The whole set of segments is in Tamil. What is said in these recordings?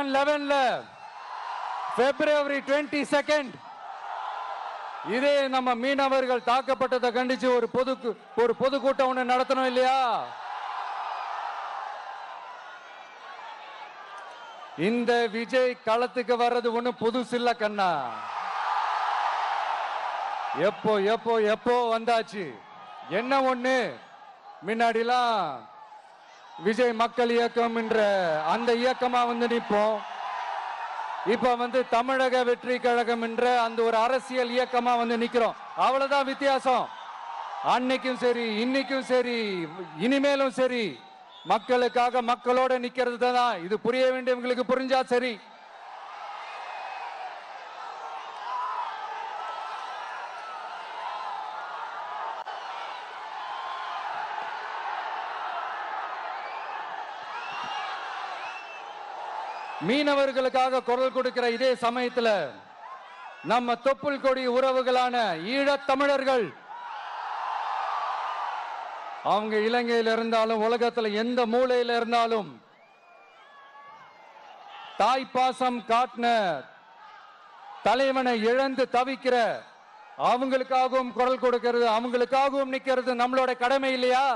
2011 February 22nd இதே நம்ம மீனவர்கள் தாக்கப்பட்டதை கண்டிச்சு ஒரு பொதுக்கூட்டம் ஒண்ணு நடத்தணும் இல்லையா? இந்த விஜய் களத்துக்கு வர்றது ஒண்ணு புதுசு இல்ல கண்ணா. எப்போ எப்போ எப்போ வந்தாச்சு. என்ன ஒண்ணு, முன்னாடிலாம் விஜய் மக்கள் இயக்கம் என்ற அந்த இயக்கமா நிற்போம். இப்ப தமிழக வெற்றி கழகம் என்ற அந்த ஒரு அரசியல் இயக்கமா நிக்கிறோம். அவ்வளவுதான் வித்தியாசம். அன்னைக்கும் சரி, இன்னைக்கும் சரி, இனிமேலும் சரி, மக்களுக்காக மக்களோட நிக்கிறது தான். இது புரிய வேண்டியவங்களுக்கு புரிஞ்சா சரி. மீனவர்களுக்காக குரல் கொடுக்கிற இதே சமயத்துல நம்ம தொப்புள் கொடி உறவுகளான ஈழத் தமிழர்கள், அவங்க இலங்கையில் இருந்தாலும் உலகத்துல எந்த மூலையில இருந்தாலும் தாய்ப்பாசம் காட்டின தலைவனை இழந்து தவிக்கிற அவங்களுக்காகவும் குரல் கொடுக்கிறது, அவங்களுக்காகவும் நிக்கிறது நம்மளோட கடமை இல்லையா?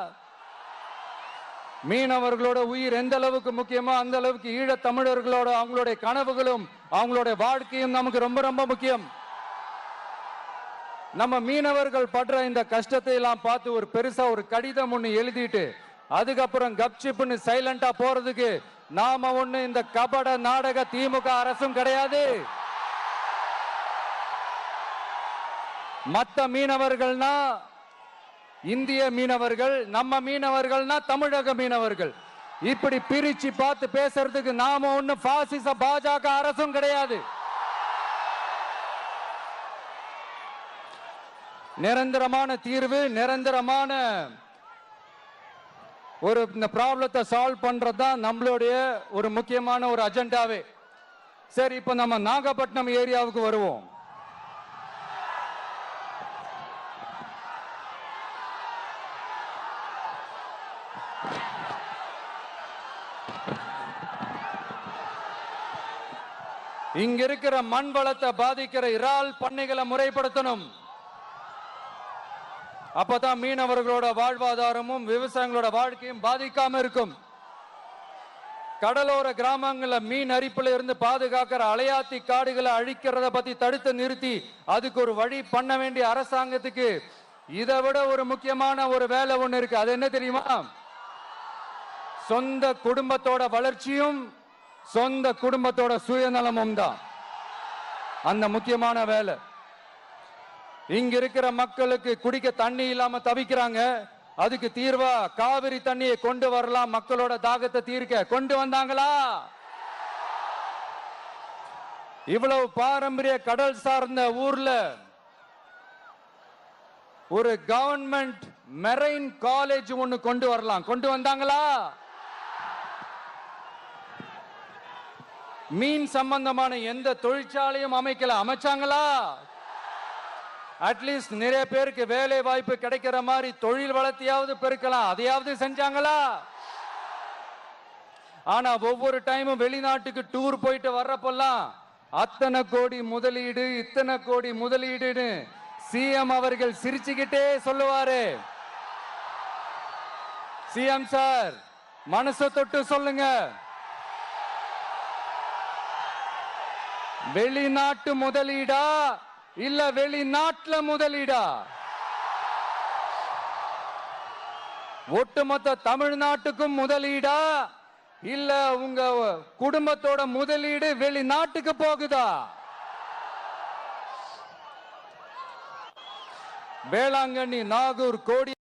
மீனவர்களோட உயிர் எந்த அளவுக்கு முக்கியமோ அந்த அளவுக்கு ஈழத் தமிழர்களோட அவங்களுடைய கனவுகளும் அவங்களுடைய வாழ்க்கையும் நமக்கு ரொம்ப ரொம்ப முக்கியம். நம்ம மீனவர்கள் படுற இந்த கஷ்டத்தை எல்லாம் பார்த்து ஒரு பெருசா ஒரு கடிதம் ஒண்ணு எழுதிட்டு அதுக்கப்புறம் கப்சிப்னு சைலண்டா போறதுக்கு நாம ஒண்ணு இந்த கபட நாடக திமுக அரசும் கிடையாது. மத்த மீனவர்கள்னா இந்திய மீனவர்கள், நம்ம மீனவர்கள்னா தமிழக மீனவர்கள். இப்படி பிரிச்சு பார்த்து பேசுறதுக்கு நாம ஒண்ணு பாசிச பாஜக அரசும் கிடையாது. நிரந்தரமான தீர்வு, நிரந்தரமான ஒரு இந்த ப்ராப்ளத்தை சால்வ் பண்றதுதான் நம்மளுடைய ஒரு முக்கியமான ஒரு அஜெண்டாவே. சரி, இப்ப நம்ம நாகப்பட்டினம் ஏரியாவுக்கு வருவோம். இங்க இருக்கிற மண் வளத்தை பாதிக்கிற இறால் பண்ணைகளை முறைப்படுத்தணும். அப்பதான் மீனவர்களோட வாழ்வாதாரமும் விவசாயிகளோட வாழ்க்கையும் பாதிக்காம இருக்கும். கடலோர கிராமங்கள்ல மீன் அரிப்புல இருந்து பாதுகாக்கிற அலையாத்தி காடுகளை அழிக்கிறத பத்தி தடுத்து நிறுத்தி அதுக்கு ஒரு வழி பண்ண வேண்டிய அரசாங்கத்துக்கு இதை விட ஒரு முக்கியமான ஒரு வேலை ஒண்ணு இருக்கு. அது என்ன தெரியுமா? சொந்த குடும்பத்தோட வளர்ச்சியும் சொந்த குடும்பத்தோட சுயநலமும் தான் அந்த முக்கியமான வேலை. இங்க இருக்கிற மக்களுக்கு குடிக்க தண்ணி இல்லாம தவிக்கிறாங்க. அதுக்கு தீர்வா காவிரி தண்ணியை கொண்டு வரலாம், மக்களோட தாகத்தை தீர்க்க. கொண்டு வந்தாங்களா? இவ்வளவு பாரம்பரிய கடல் சார்ந்த ஊர்ல ஒரு கவர்மெண்ட் மெரைன் காலேஜ் ஒண்ணு கொண்டு வரலாம். கொண்டு வந்தாங்களா? மீன் சம்பந்தமான எந்த தொழிற்சாலையும் அமைச்சாங்களா? அட்லீஸ்ட் நிறைய பேருக்கு வேலை வாய்ப்பு கிடைக்கிற மாதிரி தொழில் வளர்த்தியாவது பெருக்கலாம், அதையாவது செஞ்சாங்களா? ஆனா ஒவ்வொரு டைமும் வெளிநாட்டுக்கு டூர் போயிட்டு வர்றப்பெல்லாம் அத்தனை கோடி முதலீடு, இத்தனை கோடி முதலீடுன்னு சிஎம் அவர்கள் சிரிச்சுக்கிட்டே சொல்லுவாரு. சிஎம் சார், மனசை தொட்டு சொல்லுங்க, வெளிநாட்டு முதலீடா இல்ல வெளிநாட்டுல முதலீடா? ஒட்டுமொத்த தமிழ்நாட்டுக்கும் முதலீடா இல்ல உங்க குடும்பத்தோட முதலீடு வெளிநாட்டுக்கு போகுதா? வேளாங்கண்ணி, நாகூர், கோடி